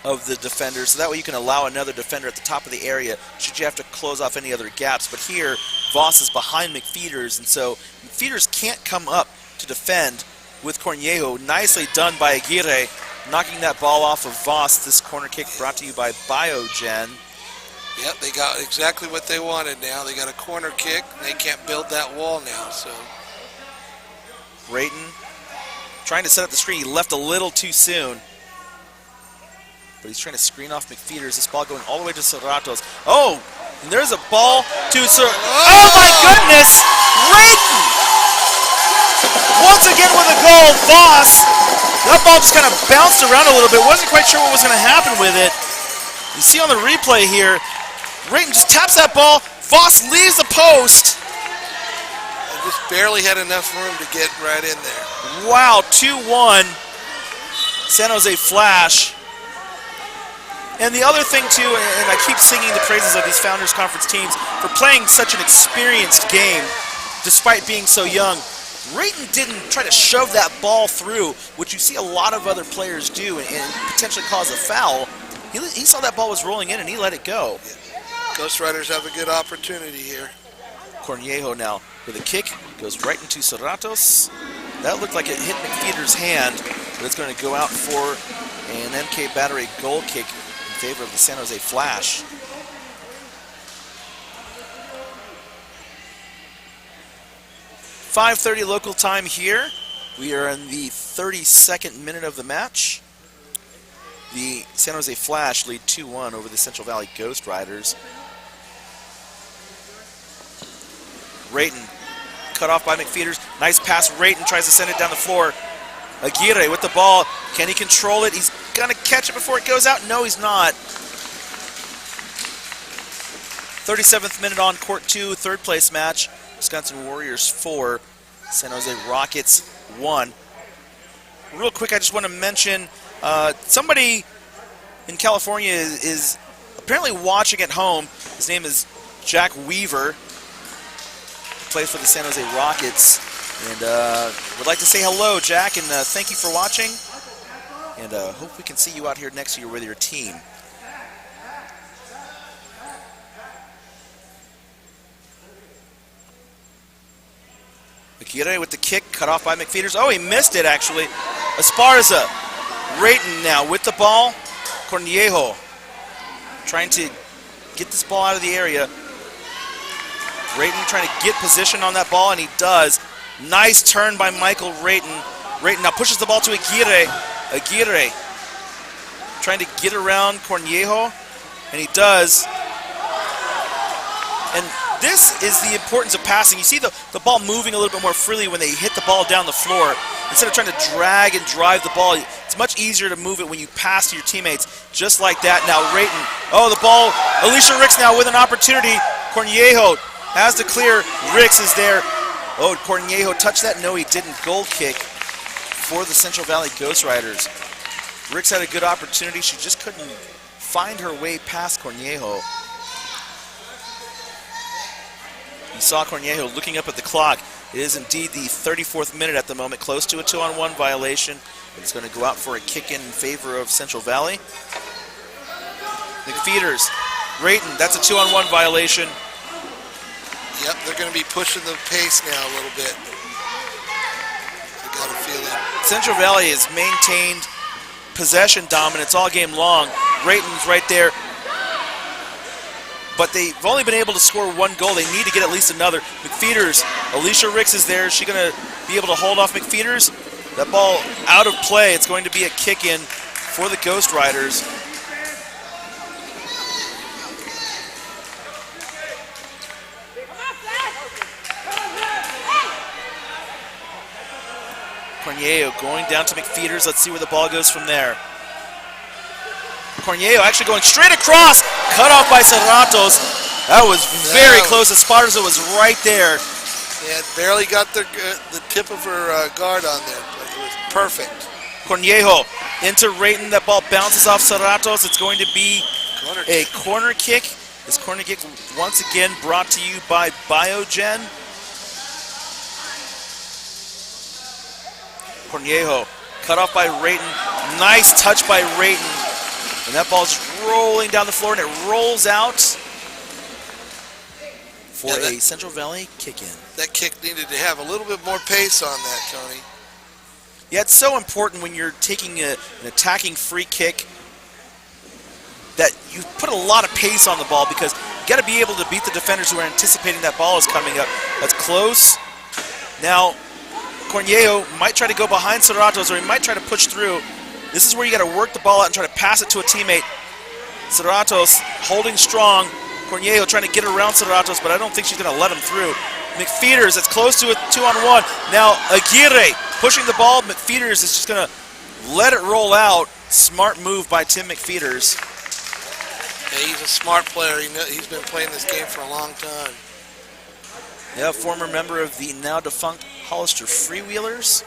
of the defender, so that way you can allow another defender at the top of the area should you have to close off any other gaps. But here, Voss is behind McFeeters, and so McFeeters can't come up to defend with Cornejo. Nicely done by Aguirre, knocking that ball off of Voss. This corner kick brought to you by Biogen. Yep, they got exactly what they wanted now. They got a corner kick, and they can't build that wall now, so. Rayton trying to set up the screen. He left a little too soon. But he's trying to screen off McFeeters. This ball going all the way to Serratos. Oh, and there's a ball to Oh my goodness! Rayton! Once again with a goal, Voss. That ball just kind of bounced around a little bit. Wasn't quite sure what was going to happen with it. You see on the replay here, Rayton just taps that ball. Voss leaves the post. And just barely had enough room to get right in there. Wow, 2-1. San Jose Flash. And the other thing too, and I keep singing the praises of these Founders Conference teams for playing such an experienced game despite being so young. Rayton didn't try to shove that ball through, which you see a lot of other players do and potentially cause a foul. He saw that ball was rolling in and he let it go. Ghost Riders have a good opportunity here. Cornejo now with a kick, goes right into Serratos. That looked like it hit McFeeder's hand, but it's going to go out for an MK Battery goal kick in favor of the San Jose Flash. .5:30 local time here. We are in the 32nd minute of the match. The San Jose Flash lead 2-1 over the Central Valley Ghost Riders. Rayton cut off by McFeeders. Nice pass. Rayton tries to send it down the floor. Aguirre with the ball. Can he control it? He's going to catch it before it goes out. No, he's not. 37th minute on court 2, third place match. Wisconsin Warriors 4, San Jose Rockets 1. Real quick, I just want to mention somebody in California is apparently watching at home. His name is Jack Weaver. He plays for the San Jose Rockets. And would like to say hello, Jack, and thank you for watching. And hope we can see you out here next year with your team. Aguirre with the kick, cut off by McFeeders. Oh, he missed it, actually. Esparza. Rayton now with the ball. Cornejo trying to get this ball out of the area. Rayton trying to get position on that ball, and he does. Nice turn by Michael Rayton. Rayton now pushes the ball to Aguirre. Aguirre trying to get around Cornejo, and he does. And this is the importance of passing. You see the ball moving a little bit more freely when they hit the ball down the floor. Instead of trying to drag and drive the ball, it's much easier to move it when you pass to your teammates, just like that. Now Rayton, oh, the ball, Alicia Ricks now with an opportunity. Cornejo has to clear. Ricks is there. Oh, Cornejo touched that? No, he didn't. Goal kick for the Central Valley Ghost Riders. Ricks had a good opportunity. She just couldn't find her way past Cornejo. You saw Cornejo looking up at the clock. It is indeed the 34th minute at the moment, close to a 2-on-1 violation. It's going to go out for a kick in favor of Central Valley. McFeeders, Rayton, that's a 2-on-1 violation. Yep, they're going to be pushing the pace now a little bit. I got a feeling. Central Valley has maintained possession dominance all game long. Rayton's right there. But they've only been able to score one goal. They need to get at least another. McFeeders, Alicia Ricks is there. Is she going to be able to hold off McFeeders? That ball out of play. It's going to be a kick in for the Ghost Riders. Cornejo going down to McFeeders. Let's see where the ball goes from there. Cornejo actually going straight across, cut off by Serratos. That was very close. Esparza was right there. Yeah, barely got the tip of her guard on there, but it was perfect. Cornejo into Rayton. That ball bounces off Serratos. It's going to be a corner kick. This corner kick once again brought to you by Biogen. Cornejo cut off by Rayton. Nice touch by Rayton. And that ball's rolling down the floor, and it rolls out for a Central Valley kick-in. That kick needed to have a little bit more pace on that, Tony. Yeah, it's so important when you're taking an attacking free kick that you put a lot of pace on the ball, because you got to be able to beat the defenders who are anticipating that ball is coming up. That's close. Now, Cornejo might try to go behind Serratos, or he might try to push through. This is where you got to work the ball out and try to pass it to a teammate. Serratos holding strong. Cornejo trying to get around Serratos, but I don't think she's going to let him through. McFeeders, it's close to a 2-on-1. Now Aguirre pushing the ball. McFeeders is just going to let it roll out. Smart move by Tim McFeeders. Yeah, he's a smart player. He's been playing this game for a long time. Yeah, former member of the now defunct Hollister Freewheelers.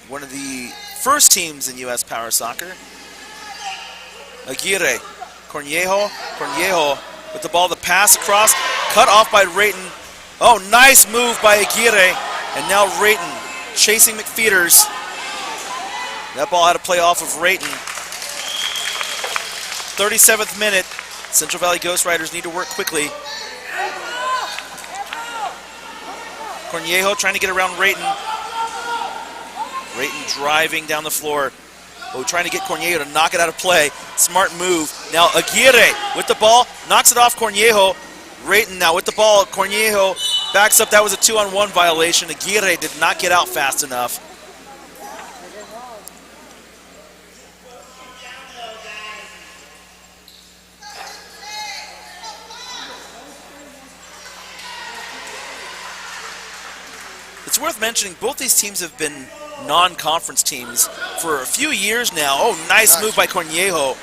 One of the first teams in U.S. Power Soccer. Aguirre, Cornejo with the ball, the pass across, cut off by Rayton. Oh, nice move by Aguirre. And now Rayton chasing McFeeters. That ball had to play off of Rayton. 37th minute. Central Valley Ghost Riders need to work quickly. Cornejo trying to get around Rayton. Rayton driving down the floor. Oh, trying to get Cornejo to knock it out of play. Smart move. Now Aguirre with the ball. Knocks it off Cornejo. Rayton now with the ball. Cornejo backs up. That was a 2-on-1 violation. Aguirre did not get out fast enough. It's worth mentioning both these teams have been non-conference teams for a few years now. Oh, nice move by Cornejo.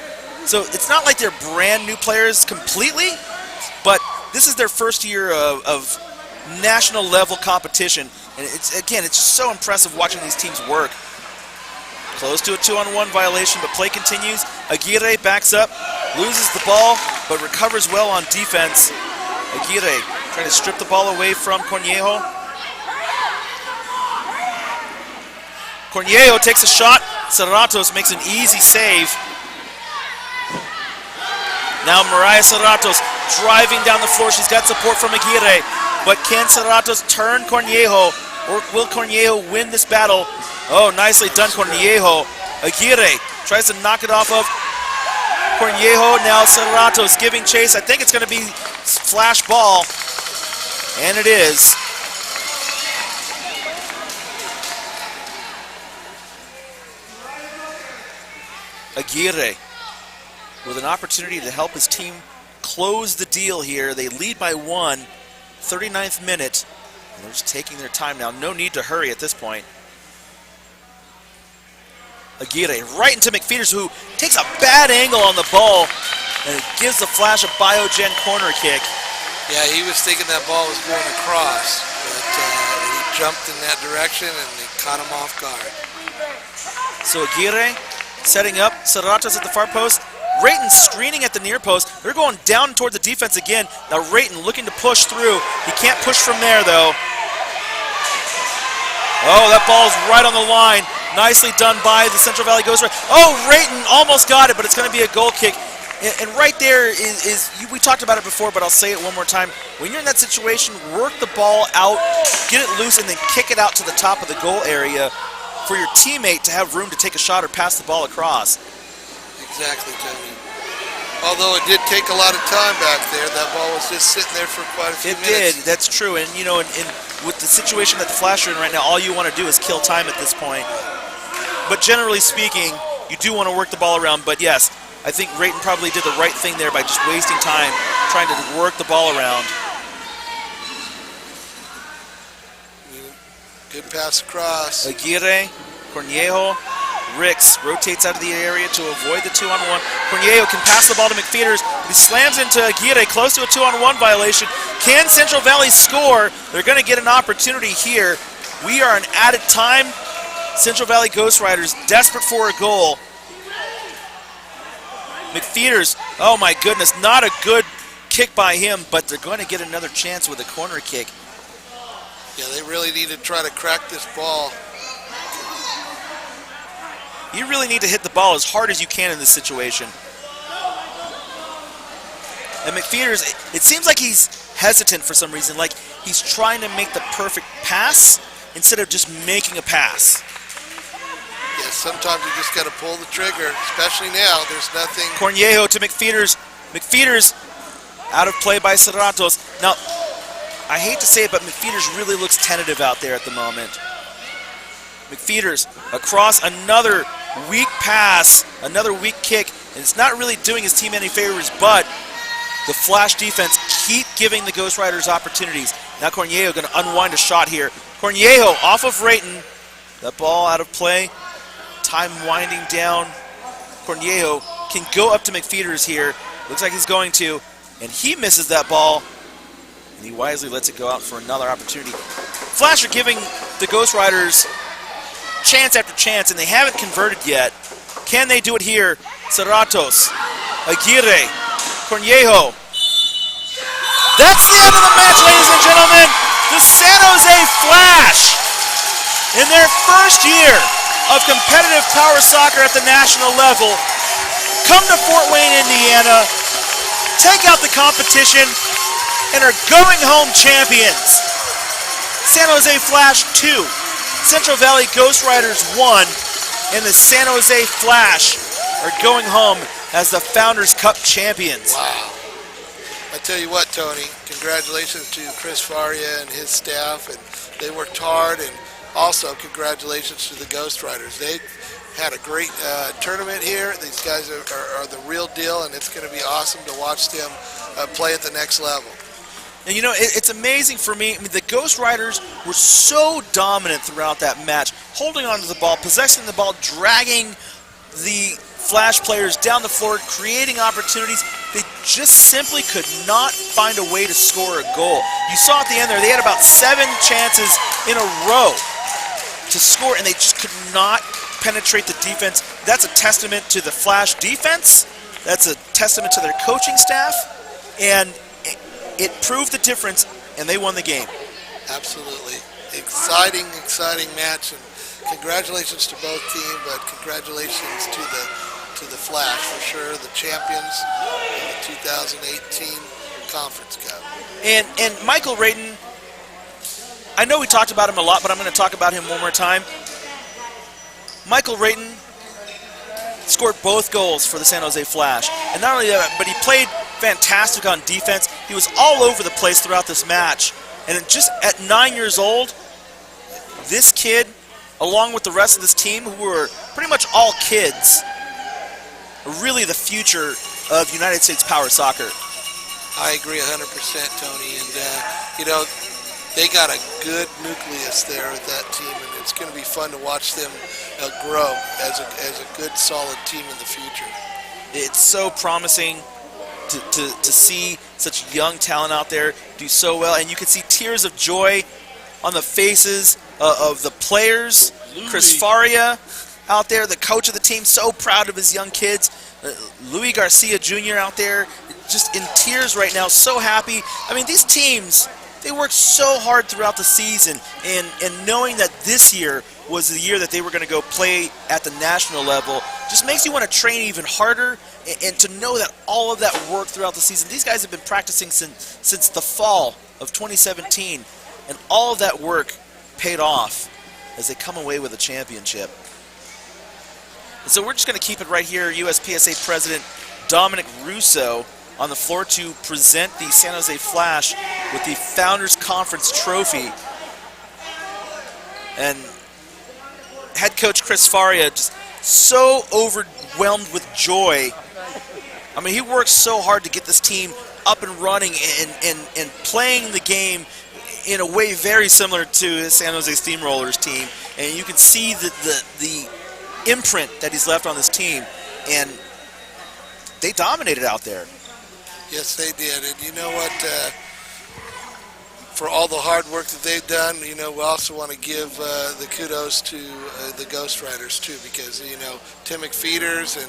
So it's not like they're brand new players completely, but this is their first year of national level competition. And it's just so impressive watching these teams work. Close to a 2-on-1 violation, but play continues. Aguirre backs up, loses the ball, but recovers well on defense. Aguirre trying to strip the ball away from Cornejo. Cornejo takes a shot. Serratos makes an easy save. Now Mariah Serratos driving down the floor. She's got support from Aguirre. But can Serratos turn Cornejo, or will Cornejo win this battle? Oh, nicely done, Cornejo. Aguirre tries to knock it off of Cornejo. Now Serratos giving chase. I think it's going to be flash ball. And it is. Aguirre with an opportunity to help his team close the deal here. They lead by 1, 39th minute. And they're just taking their time now. No need to hurry at this point. Aguirre right into McFeeters, who takes a bad angle on the ball and gives the Flash a Biogen corner kick. Yeah, he was thinking that ball was going across, but he jumped in that direction and they caught him off guard. So Aguirre setting up, Serratos at the far post. Rayton screening at the near post. They're going down toward the defense again. Now Rayton looking to push through. He can't push from there though. Oh, that ball's right on the line. Nicely done by the Central Valley Ghost Riders. Oh, Rayton almost got it, but it's going to be a goal kick. And right there is we talked about it before, but I'll say it one more time. When you're in that situation, work the ball out, get it loose, and then kick it out to the top of the goal area for your teammate to have room to take a shot or pass the ball across. Exactly, Tony. Although it did take a lot of time back there, that ball was just sitting there for quite a few minutes. It did, that's true. And, you know, with the situation that the Flash are in right now, all you want to do is kill time at this point. But generally speaking, you do want to work the ball around. But, yes, I think Rayton probably did the right thing there by just wasting time trying to work the ball around. Good pass across. Aguirre, Cornejo, Ricks rotates out of the area to avoid the 2-on-1. Cornejo can pass the ball to McFeeters. He slams into Aguirre, close to a 2-on-1 violation. Can Central Valley score? They're going to get an opportunity here. We are in added time. Central Valley Ghost Riders desperate for a goal. McFeeters, oh my goodness, not a good kick by him, but they're going to get another chance with a corner kick. Yeah, they really need to try to crack this ball. You really need to hit the ball as hard as you can in this situation. And McFeeters, it seems like he's hesitant for some reason, like he's trying to make the perfect pass instead of just making a pass. Yeah, sometimes you just got to pull the trigger, especially now. There's nothing. Cornejo to McFeeters. McFeeters out of play by Serratos. Now, I hate to say it, but McFeeters really looks tentative out there at the moment. McFeeters across another weak pass, another weak kick, and it's not really doing his team any favors, but the Flash defense keep giving the Ghost Riders opportunities. Now Cornejo going to unwind a shot here. Cornejo off of Rayton. That ball out of play. Time winding down. Cornejo can go up to McFeeters here. Looks like he's going to, and he misses that ball. And he wisely lets it go out for another opportunity. Flash are giving the Ghost Riders chance after chance, and they haven't converted yet. Can they do it here? Serratos, Aguirre, Cornejo. That's the end of the match, ladies and gentlemen. The San Jose Flash, in their first year of competitive power soccer at the national level, come to Fort Wayne, Indiana, take out the competition, and are going home champions. San Jose Flash 2, Central Valley Ghost Riders 1, and the San Jose Flash are going home as the Founders Cup champions. Wow. I tell you what, Tony, congratulations to Chris Faria and his staff, and they worked hard, and also congratulations to the Ghost Riders. They had a great tournament here. These guys are the real deal, and it's going to be awesome to watch them play at the next level. And you know, it's amazing for me. I mean, the Ghost Riders were so dominant throughout that match, holding onto the ball, possessing the ball, dragging the Flash players down the floor, creating opportunities. They just simply could not find a way to score a goal. You saw at the end there, they had about 7 chances in a row to score, and they just could not penetrate the defense. That's a testament to the Flash defense. That's a testament to their coaching staff, and it proved the difference, and they won the game. Absolutely. Exciting match, and congratulations to both teams, but congratulations to the Flash for sure, the champions of the 2018 Conference Cup. And Michael Rayton, I know we talked about him a lot, but I'm going to talk about him one more time. Michael Rayton scored both goals for the San Jose Flash. And not only that, but he played fantastic on defense. He was all over the place throughout this match. And just at 9 years old, this kid, along with the rest of this team, who were pretty much all kids, are really the future of United States power soccer. I agree 100%, Tony. And, you know, they got a good nucleus there with that team, and it's going to be fun to watch them grow as a good, solid team in the future. It's so promising to see such young talent out there do so well, and you can see tears of joy on the faces of the players. Chris Faria out there, the coach of the team, so proud of his young kids. Louis Garcia Jr. out there, just in tears right now, so happy. I mean, these teams, they worked so hard throughout the season, and knowing that this year was the year that they were going to go play at the national level just makes you want to train even harder, and to know that all of that work throughout the season, these guys have been practicing since the fall of 2017, and all of that work paid off as they come away with a championship. And so we're just going to keep it right here. USPSA President Dominic Russo on the floor to present the San Jose Flash with the Founders Conference Trophy. And head coach Chris Faria just so overwhelmed with joy. I mean, he worked so hard to get this team up and running and playing the game in a way very similar to his San Jose Steamrollers team. And you can see the imprint that he's left on this team, and they dominated out there. Yes, they did. And you know what? For all the hard work that they've done, you know, we also want to give the kudos to the Ghost Riders too, because, you know, Tim McFeeters and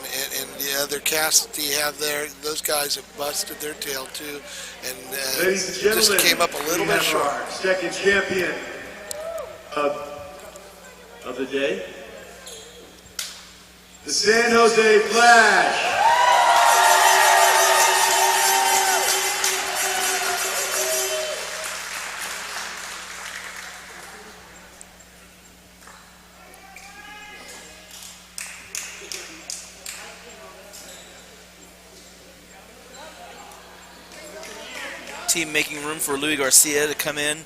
the other cast that you have there, those guys have busted their tail too, and Ladies and just came up a little bit short. Our second champion of the day, the San Jose Flash. Team making room for Louis Garcia to come in.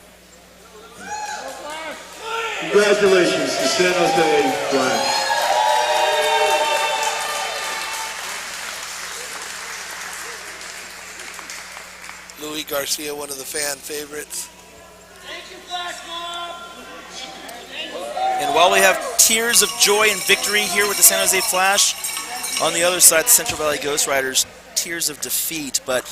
Congratulations to San Jose Flash. Louis Garcia, one of the fan favorites. And while we have tears of joy and victory here with the San Jose Flash, on the other side, the Central Valley Ghost Riders, tears of defeat, but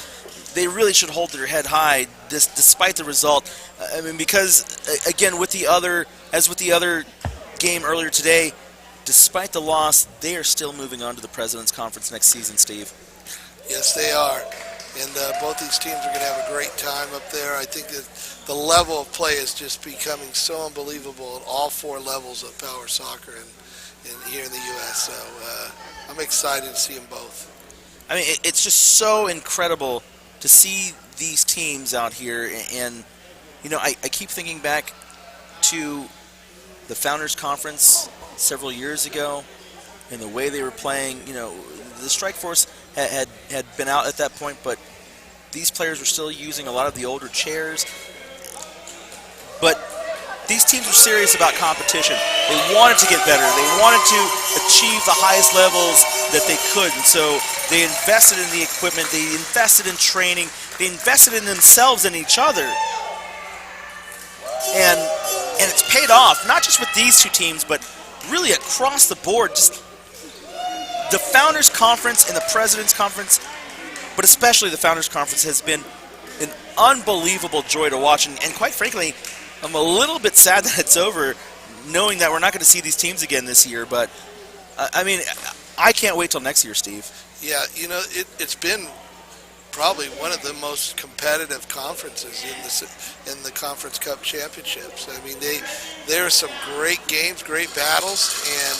they really should hold their head high despite the result. I mean, because, again, with the other game earlier today, despite the loss, they are still moving on to the President's Conference next season, Steve. Yes, they are. And both these teams are going to have a great time up there. I think that the level of play is just becoming so unbelievable at all 4 levels of power soccer here in the U.S. So I'm excited to see them both. I mean, it's just so incredible to see these teams out here. And, you know, I keep thinking back to the Founders Conference several years ago and the way they were playing. You know, the Strike Force had been out at that point, but these players were still using a lot of the older chairs. But these teams were serious about competition. They wanted to get better. They wanted to achieve the highest levels that they could. And so they invested in the equipment. They invested in training. They invested in themselves and each other. And it's paid off, not just with these 2 teams, but really across the board. Just the Founders Conference and the President's Conference, but especially the Founders Conference, has been an unbelievable joy to watch. And quite frankly, I'm a little bit sad that it's over, knowing that we're not going to see these teams again this year. But, I mean, I can't wait till next year, Steve. Yeah, you know, it's been probably one of the most competitive conferences in the Conference Cup Championships. I mean, there are some great games, great battles, and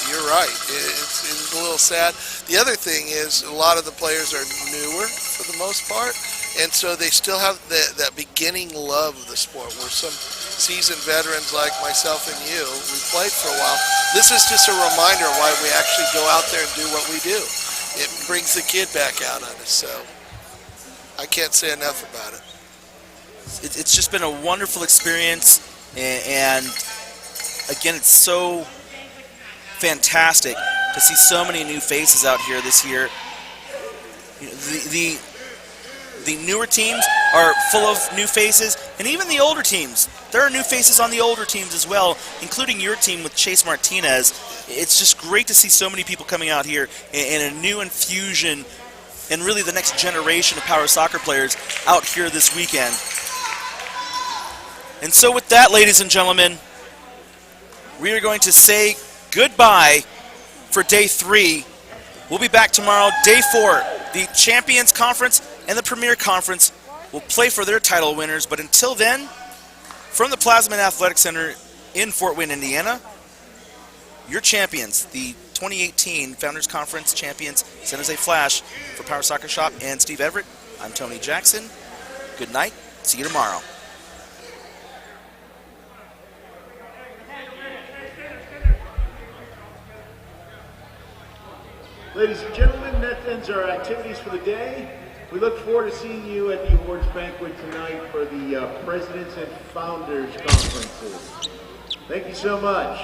you're right. It's a little sad. The other thing is a lot of the players are newer for the most part, and so they still have that beginning love of the sport, where some seasoned veterans like myself and you, we played for a while. This is just a reminder why we actually go out there and do what we do. It brings the kid back out on us, so I can't say enough about it. It's just been a wonderful experience, and again, it's so fantastic to see so many new faces out here this year. You know, the newer teams are full of new faces, and even the older teams. There are new faces on the older teams as well, including your team with Chase Martinez. It's just great to see so many people coming out here in a new infusion, and really the next generation of power soccer players out here this weekend. And so with that, ladies and gentlemen, we are going to say goodbye for Day 3. We'll be back tomorrow, Day 4. The Champions Conference and the Premier Conference will play for their title winners. But until then, from the Plasman Athletic Center in Fort Wayne, Indiana, your champions, the 2018 Founders Conference champions, San Jose Flash. For Power Soccer Shop and Steve Everett, I'm Tony Jackson. Good night. See you tomorrow. Ladies and gentlemen, that ends our activities for the day. We look forward to seeing you at the awards banquet tonight for the Presidents and Founders Conferences. Thank you so much.